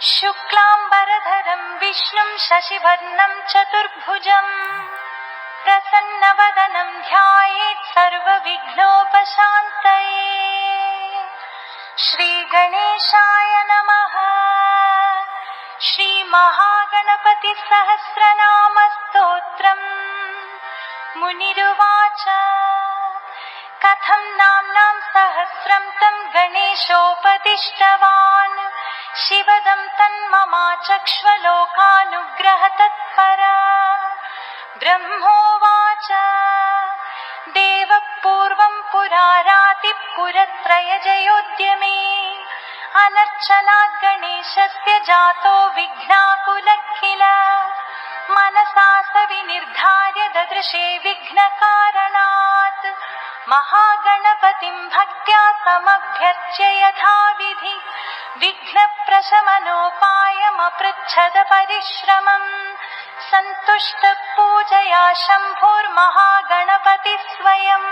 शुक्लाम्बरधरं विष्णुं शशिवर्णं चतुर्भुजं प्रसन्नवदनं ध्यायेत् सर्वविघ्नोपशान्तये। श्रीगणेशाय नमः। श्रीमहागणपतिसहस्रनामस्तोत्रम्। मुनिरुवाच कथं नाम्नां सहस्रं तं गणेशोपदिष्टवान् शिवदं तन्ममाचक्ष्वलोकानुग्रहतत्परा। ब्रह्मोवाच देवः पूर्वं पुरारातिः पुरत्रयजयोद्यमे अनर्चनात् गणेशस्य जातो विघ्नाकुलः किल। मनसा स विनिर्धार्य ददृशे विघ्नकारणात् महागणपतिं भक्त्या समभ्यर्च्य यथाविधि विघ्नप्रशमनोपायमपृच्छद परिश्रमम्। सन्तुष्टः पूजया शम्भोर्महागणपतिः स्वयम्।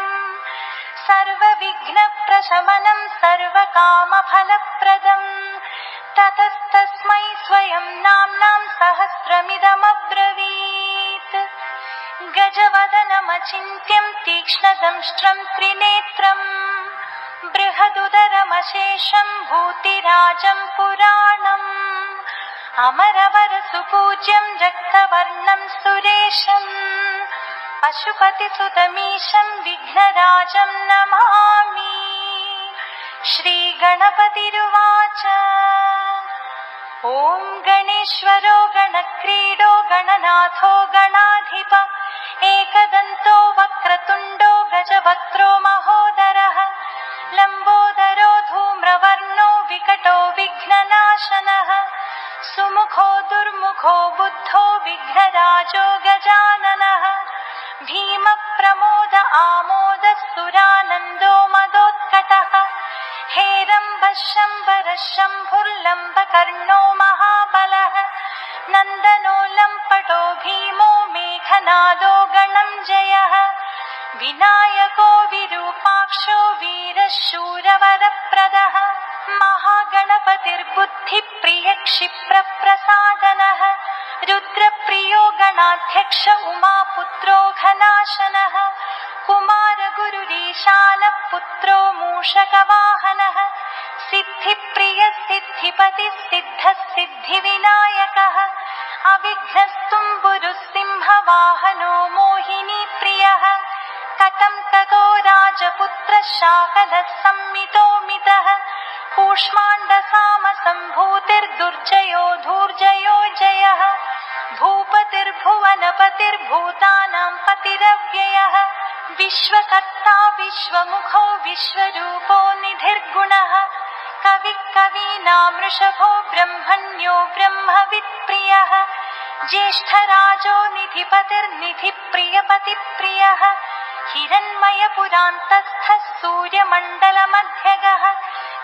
सर्वविघ्नप्रशमनं सर्वकामफलप्रदम्। ततस्तस्मै स्वयं नाम्नां सहस्रमिदमब्रवीत्। गजवदनमचिन्त्यं तीक्ष्णदंष्ट्रं त्रिनेत्रम् बृहदुदरमशेषं भूतिराजं पुराणम् अमरवरसुपूज्यं रक्तवर्णं सुरेशम् पशुपतिसुतमीशं विघ्नराजं नमामि। श्रीगणपतिरुवाच ॐ गणेश्वरो गणक्रीडो गणनाथो गणाधिप एकदन्तो वक्रतुण्डो गजवक्त्रो महोदरः लम्बोदरो धूम्रवर्णो विकटो विघ्ननाशनः सुमुखो दुर्मुखो बुद्धो विघ्नराजो गजाननः भीमप्रमोद आमोदः सुरानन्दो मदोत्कटः हेरम्बः शम्बरः शम्भुर्लम्बकर्णो महाबलः नन्दनो लम्पटो भीमो मेघनादो गणञ्जयः विनायको विरूपाक्षो वीरः शूरवरप्रदः महागणपतिर्बुद्धिप्रियः क्षिप्रप्रसादनः रुद्रप्रियो गणाध्यक्ष उमापुत्रो घनाशनः कुमारगुरुरीशानः पुत्रो मूषकवाहनः सिद्धिप्रियः सिद्धिपतिः सिद्धः सिद्धिविनायकः अविघ्नस्तुम्बुरुः सिंहवाहनो मोहिनीप्रियः कटम्कको राजपुत्रः शाकलः संमितोमितः कूष्माण्डसामसम्भूतिर्दुर्जयो धूर्जयो जयः भूपतिर्भुवनपतिर्भूतानां पतिरव्ययः विश्वकर्ता विश्वमुखो विश्वरूपो निधिर्गुणः कविः कवीनामृषभो ब्रह्मण्यो ब्रह्मवित्प्रियः ज्येष्ठराजो निधिपतिर्निधिप्रियपतिप्रियः हिरण्मयपुरान्तस्थः सूर्यमण्डलमध्यगः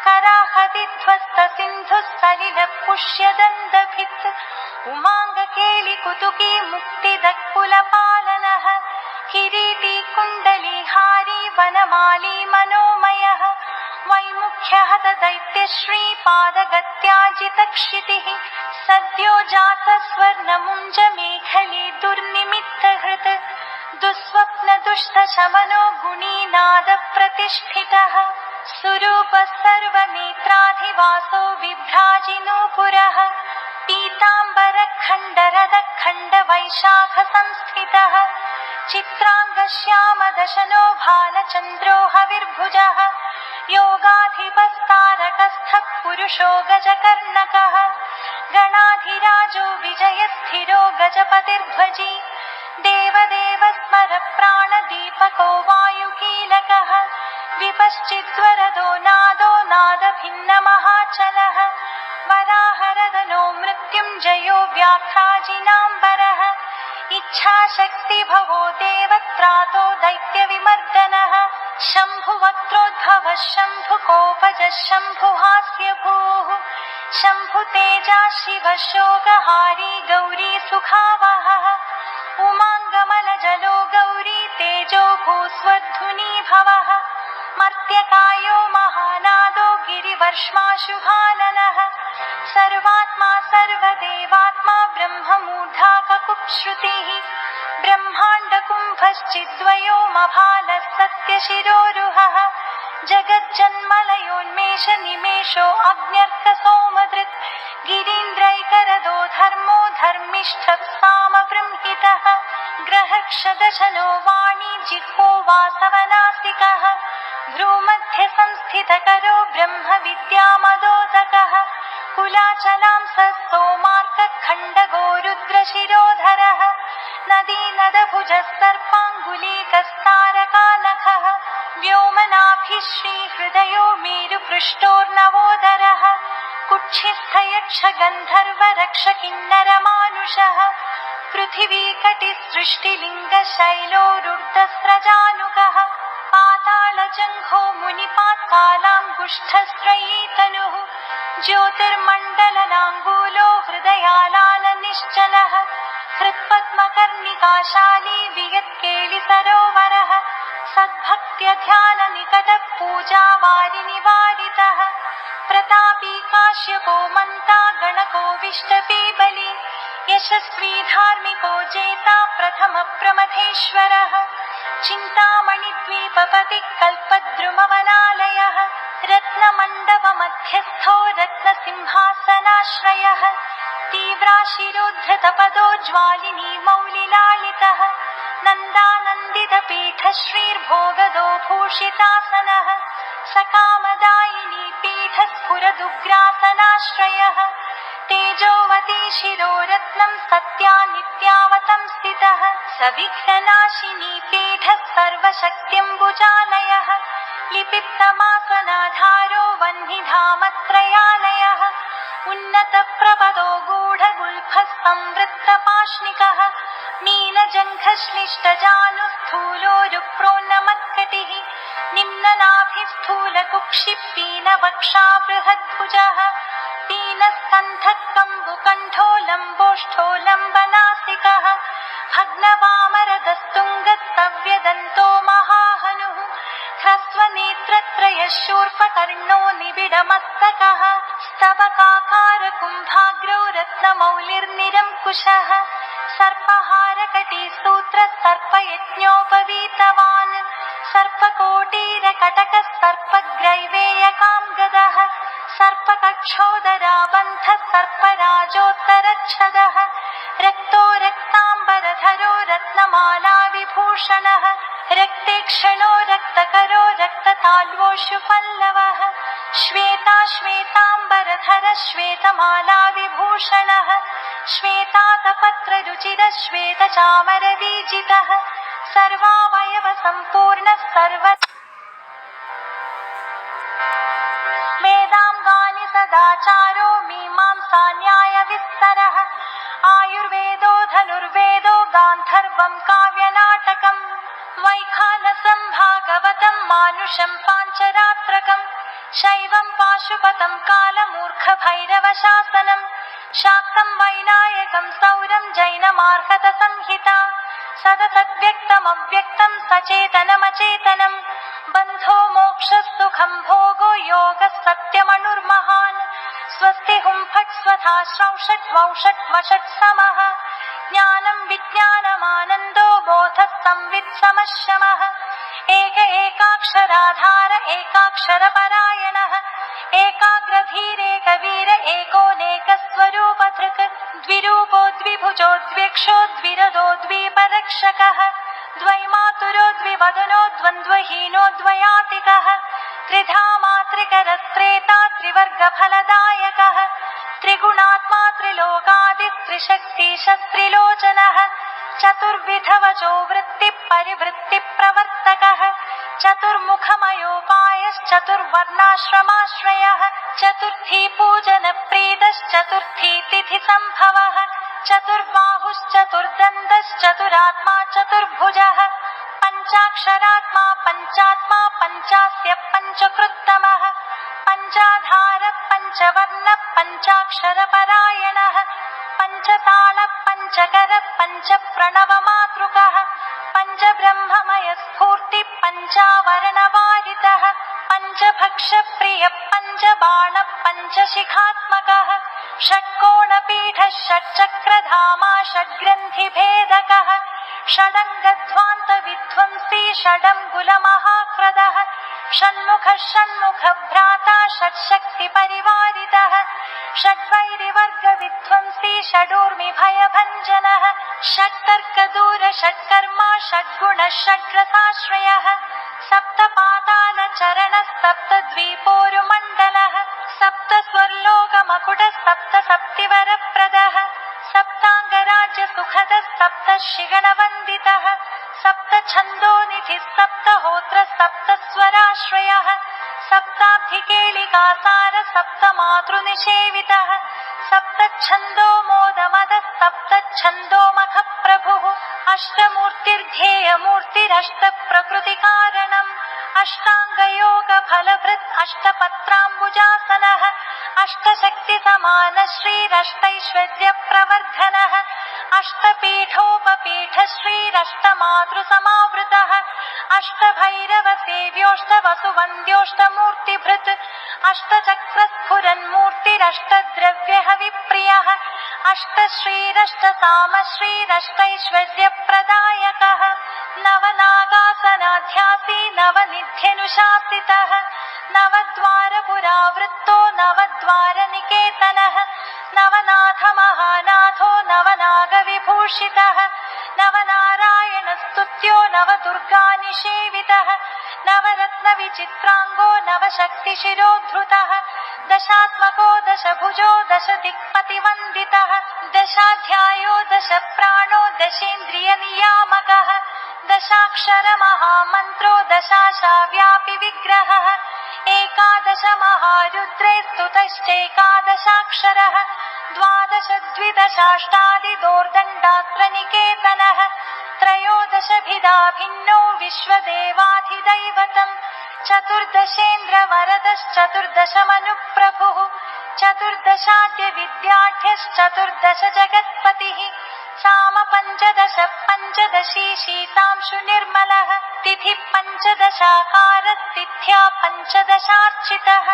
कराहदिध्वस्तसिन्धुः सलिलः पुष्यदन्दभित् उमाङ्गकेलिकुतुकी मुक्तिदक्कुलपालनः किरीटी कुण्डलीहारी वनमाली मनोमयः वैमुख्यः दैत्यश्रीपादगत्याजितक्षितिः सद्यो जातस्वर्णमुञ्जमेखली दुर्निमित्तहृत् दुःस्वप्नदुष्टशमनो गुणीनादप्रतिष्ठितः सुरूपः सर्वनेत्राधिवासो विभ्राजिनूपुरः पीताम्बरखण्डरदखण्डवैशाखसंस्थितः चित्राङ्गश्यामदशनो भालचन्द्रो हविर्भुजः योगाधिपस्तारकस्थः पुरुषो गजकर्णकः गणाधिराजो विजयस्थिरो गजपतिर्ध्वजी देवदेव स्मर प्राणदीपको वायुकीलकः विपश्चिद्वरदो नादो नादभिन्नमहाचलः वराहरदनो मृत्युञ्जयो व्याघ्राजिनाम्बरः इच्छाशक्तिभवो देवत्रातो दैत्यविमर्दनः शम्भुवक्त्रोद्भवः शम्भुकोपजः शम्भुहास्यभूः शम्भुतेजा शिवः शोकहारी गौरी सुखावहः उमाङ्गमलजलो गौरी तेजो भूस्वर्धुनी भवः मर्त्यकायो महानादो गिरिवर्ष्माशुभाननः सर्वात्मा सर्वदेवात्मा ब्रह्ममूर्धा ककुप्श्रुतिः ब्रह्माण्डकुम्भश्चिद्वयोमभालः सत्यशिरोरुहः जगज्जन्मलयोन्मेष निमेषो अग्न्यर्कसोमदृत् गिरीन्द्रैकरदो धर्मो धर्मिष्ठः सामबृंहितः ग्रहक्षदशनो वाणी जिह्वो वासवनासिकः भ्रूमध्ये संस्थितकरो ब्रह्मविद्यामदोदकः कुलाचलांसः सोमार्कखण्डगो रुद्रशिरोधरः नदीनदभुजः सर्पाङ्गुलीकस्तारकानखः व्योमनाभिः श्रीहृदयो मेरुपृष्ठोर्नवोदरः कुक्षिस्थयक्षगन्धर्वरक्षकिन्नरमानुषः पृथिवीकटिसृष्टिलिङ्गशैलोरुर्धस्रजानुगः पातालजङ्घो मुनिपात्कालाङ्गुष्ठस्त्रयीतनुः ज्योतिर्मण्डललाङ्गूलो हृदयालालनिश्चलः हृत्पद्मकर्णिकाशाली वियत्केलिसरोवरः सद्भक्त्यध्याननिकटपूजावारिनिवारितः प्रतापी काश्यपो मन्ता गणकोविष्टपी बली यशस्वी धार्मिको जेता प्रथमप्रमथेश्वरः चिन्तामणिद्वीपपतिः कल्पद्रुमवनालयः रत्नमण्डपमध्यस्थो रत्नसिंहासनाश्रयः तीव्राशिरोद्धृतपदो ज्वालिनी मौलिलालितः नन्दानन्दितपीठश्रीर्भोगदो भूषितासनः सकामदायिनी पीठस्फुरदुग्रासनाश्रयः तेजोवती शिरोरत्नं सत्यानित्यावतंस्थितः सविघ्ननाशिनी पीठः सर्वशक्त्यम्बुजालयः लिपिप्तमासनाधारो वह्निधामत्रयालयः उन्नतप्रपदो गूढगुल्फः संवृत्तपाश्निकः मीनजङ्घश्लिष्टजानुस्थूलोरुप्रोन्नमत्कटिः निम्ननाभिस्थूलकुक्षिपीनवक्षा बृहद्भुजः पीनस्कन्धत्कम्बुकण्ठो लम्बोष्ठो लम्बनासिकः भग्नवामरदस्तुङ्गस्तव्यदन्तो महाहनुः ह्रस्वनेत्रत्रयः शूर्पकर्णो निबिडमस्तकः स्तबकाकारकुम्भाग्रौ रत्नमौलिर्निरङ्कुशः सर्पहारकटीसूत्रसर्पयज्ञोपवीतवान् सर्पकोटीरकटकः सर्पग्रैवेयकाङ्गदः सर्पकक्षोदराबन्धः सर्पराजोत्तरच्छदः रक्तो रक्ताम्बरधरो रत्नमाला विभूषणः रक्तेक्षणो रक्तकरो रक्तताल्वोऽशुपल्लवः श्वेताश्वेताम्बरधर श्वेतमाला विभूषणः श्वेतातपत्ररुचिर श्वेतचामरवीजितः सर्वावयव सम्पूर्णः सर्व वेदाङ्गानि सदाचारो मीमांसान्यायविस्तरः आयुर्वेदो धनुर्वेदो गान्धर्वं काव्यनाटकम् वैखानसं भागवतं मानुषं पाञ्चरात्रकं शैवं पाशुपतं कालमूर्खभैरवशासनं शाक्तं वैनायकं सौरं जैनमार्गतसंहिता सदसद्व्यक्तमव्यक्तं सचेतनमचेतनं बन्धो मोक्षः सुखं भोगो योगः सत्यमनुर्महान् स्वस्ति हुं फट् स्वधा श्रौषट् वौषट् वषट् समः ज्ञानं विज्ञानमानन्दो बोधः संवित् समः शमः एक एकाक्षराधार एकाक्षरपरायणः एकाग्रधीरेकवीर एकोनेकस्वरूपधृक् द्विरूपो द्विभुजो द्व्यक्षो द्विरदो द्वीपरक्षकः द्वैमातुरो द्विवदनो द्वन्द्वहीनो द्वयातिकः त्रिधा मातृकरस्त्रेता त्रिवर्गफलदायकः त्रिगुणात्मा त्रिलोकादिस्त्रिशक्तिशस्त्रिलोचनः चतुर्विधवचो वृत्तिपरिवृत्तिप्रवर्तकः चतुर्मुखमयोपायश्चतुर्वर्णाश्रमाश्रयः चतुर्थी पूजनप्रीतश्चतुर्थी तिथिसम्भवः चतुर्बाहुश्चतुर्दन्तश्चतुरात्मा चतुर्भुजः पञ्चाक्षरात्मा पञ्चात्मा पञ्चास्य पञ्चकृत्तमः पञ्चाधार पञ्चवर्ण पञ्चाक्षरपरायणः पञ्चताल पञ्चकर पञ्चप्रणवमातृकः पञ्चब्रह्ममय स्फूर्ति पञ्चावरणवारितः पञ्चभक्षप्रिय पञ्चबाण पञ्चशिखात्मकः षट्कोणपीठ षट्चक्रधामा षड्ग्रन्थिभेदकः षडङ्गध्वान्त विध्वंसी षडङ्गुलमहाक्रदः षण्मुख षण्मुखभ्राता षट्शक्तिपरिवारितः षड्वैरिवर्गविध्वंसी षडूर्मिभयभञ्जनः षट्तर्कदूर षट्कर्मा षड्गुण षड्रसाश्रयः सप्तपातालचरणः सप्तद्वीपोरुमण्डलः सप्तस्वर्लोकमकुटः सप्तसप्तिवरप्रदः सप्ताङ्गराज्यसुखदः सप्तशिगणवन्दितः सप्तछन्दोनिधिः सप्तहोत्रः सप्तस्वराश्रयः सप्ताब्धिकेलिकासार सप्तमातृनिषेवितः सप्तच्छन्दो मोदमदः सप्तच्छन्दोमखप्रभुः अष्टमूर्तिर्ध्येयमूर्तिरष्टप्रकृतिकारणम् अष्टाङ्गयोगफलभृत् अष्टपत्राम्बुजासनः अष्टशक्तिसमानश्रीरष्टैश्वर्यप्रवर्धनः अष्टपीठोपपीठ श्रीरष्टमातृसमावृतः अष्टभैरवसेव्योष्टवसुवन्द्योष्टमूर्तिभृत् अष्टचक्रस्फुरन्मूर्तिरष्टद्रव्यहविप्रियः अष्टश्रीरष्टसामश्रीरष्टैश्वर्यप्रदायकः नवनागासनाध्यासी नवनिध्यनुशासितः नवद्वारपुरावृत्तो नवद्वारनिकेतनः नवनाथमहानाथो नवनागविभूषितः नवनारायणस्तुत्यो नवदुर्गानिषेवितः नवरत्नविचित्राङ्गो नवशक्तिशिरोद्धृतः दशात्मको दशभुजो दशदिक्पतिवन्दितः दशाध्यायो दशप्राणो दशेन्द्रियनियामकः दशाक्षरमहामन्त्रो दशाशाव्यापि विग्रहः एकादशमहारुद्रैः स्तुतश्चैकादशाक्षरः द्वादश द्विदशाष्टादिदोर्दण्डास्त्रनिकेतनः त्रयोदशभिधा भिन्नो विश्वदेवाधिदैवतम् चतुर्दशेन्द्रवरदश्चतुर्दशमनुप्रभुः चतुर्दशाद्य विद्याढ्यश्चतुर्दश जगत्पतिः साम पञ्चदश पञ्चदशी शीतांशु निर्मलः तिथि पञ्चदशाकारस्तिथ्या पञ्चदशार्चितः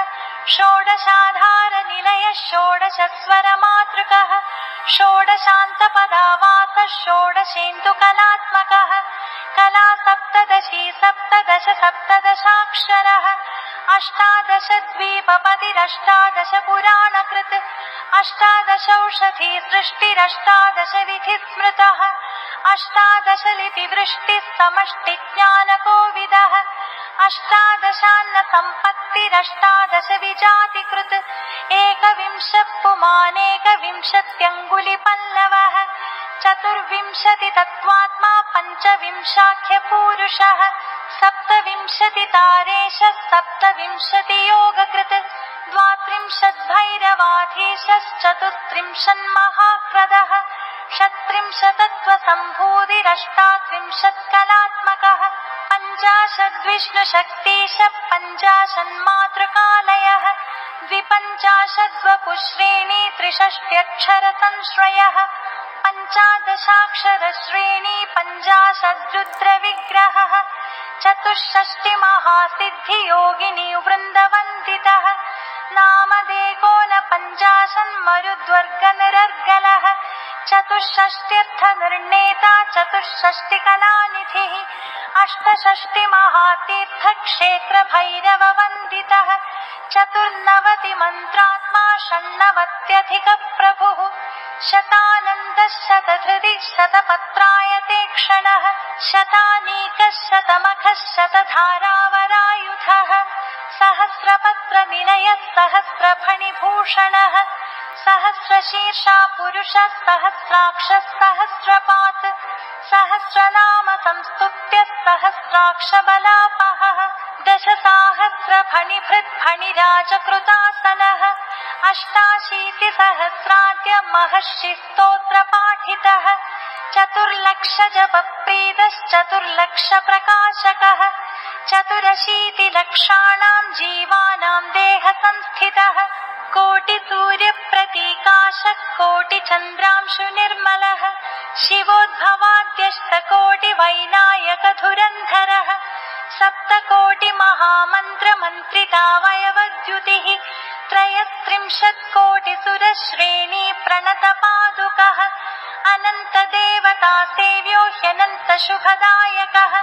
षोडशाधार निलय षोडशस्वरमातृकः षोडशान्तपदावासः षोडशेन्दुकलात्मकः कला सप्तदशी सप्तदश सप्तदशाक्षरः अष्टादश द्वीपपतिरष्टादश पुराणकृत् अष्टादशौषधी सृष्टिरष्टादश विधि स्मृतः अष्टादश लिपिवृष्टिः समष्टिज्ञानकोविदः अष्टादशान्न सम्पत्तिरष्टादश विजातिकृत् एकविंशः पुमानेकविंशत्यङ्गुलिपल्लवः चतुर्विंशतितत्त्वात्मा पञ्चविंशाख्यपूरुषः सप्तविंशतितारेशः सप्तविंशतियोगकृत् द्वात्रिंशद्भैरवाधीशश्चतुस्त्रिंशन्महाक्रदः षट्त्रिंशतत्त्वसम्भूतिरष्टात्रिंशत्कलात्मकः पञ्चाशद्विष्णुशक्तीश पञ्चाशन्मातृकालयः द्विपञ्चाशद्वपुश्रेणी त्रिषष्ट्यक्षरसंश्रयः पञ्चादशाक्षरश्रेणी पञ्चाशद्रुद्रविग्रहः चतुष्षष्टिमहासिद्धियोगिनी वृन्दवन्दितः नामदेकोनपञ्चाशन्मरुद्वर्गनिरर्गलः चतुष्षष्ट्यर्थनिर्णेता चतुष्षष्टिकलानिधिः अष्टषष्टिमहातीर्थक्षेत्रभैरववन्दितः चतुर्नवतिमन्त्रात्मा षण्णवत्यधिकप्रभुः शतानन्दः शतधृतिः शतपत्रायते क्षणः शतानीकः शतमखः शतधारावरायुधः सहस्रपत्रनिलयः सहस्रफणिभूषणः सहस्रशीर्षा पुरुषः सहस्राक्षः सहस्रपात् सहस्रनाम संस्तुत्य सहस्राक्षबलापहः दशसाहस्रफणिभृद्फणिराजकृतासनः अष्टाशीतिसहस्राद्य महर्षिस्तोत्रपाठितः चतुर्लक्षजपप्रीतश्चतुर्लक्षप्रकाशकः चतुरशीतिलक्षाणां जीवानां देहसंस्थितः कोटिसूर्यप्रतीकाशः कोटिचन्द्रांशुनिर्मलः शिवोद्भवाद्यष्टकोटिवैनायकधुरन्धरः सप्तकोटिमहामन्त्रमन्त्रितावयवद्युतिः त्रयस्त्रिंशत्कोटिसुरश्रेणी प्रणतपादुकः अनन्तदेवतासेव्यो ह्यनन्तशुभदायकः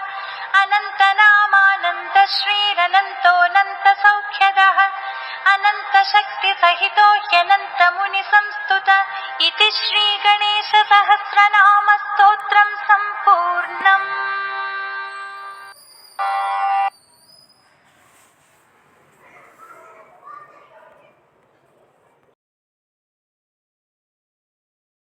अनन्तनामानन्तश्रीरनन्तोऽनन्तसौख्यदः अनन्तशक्तिसहितो ह्यनन्तमुनिः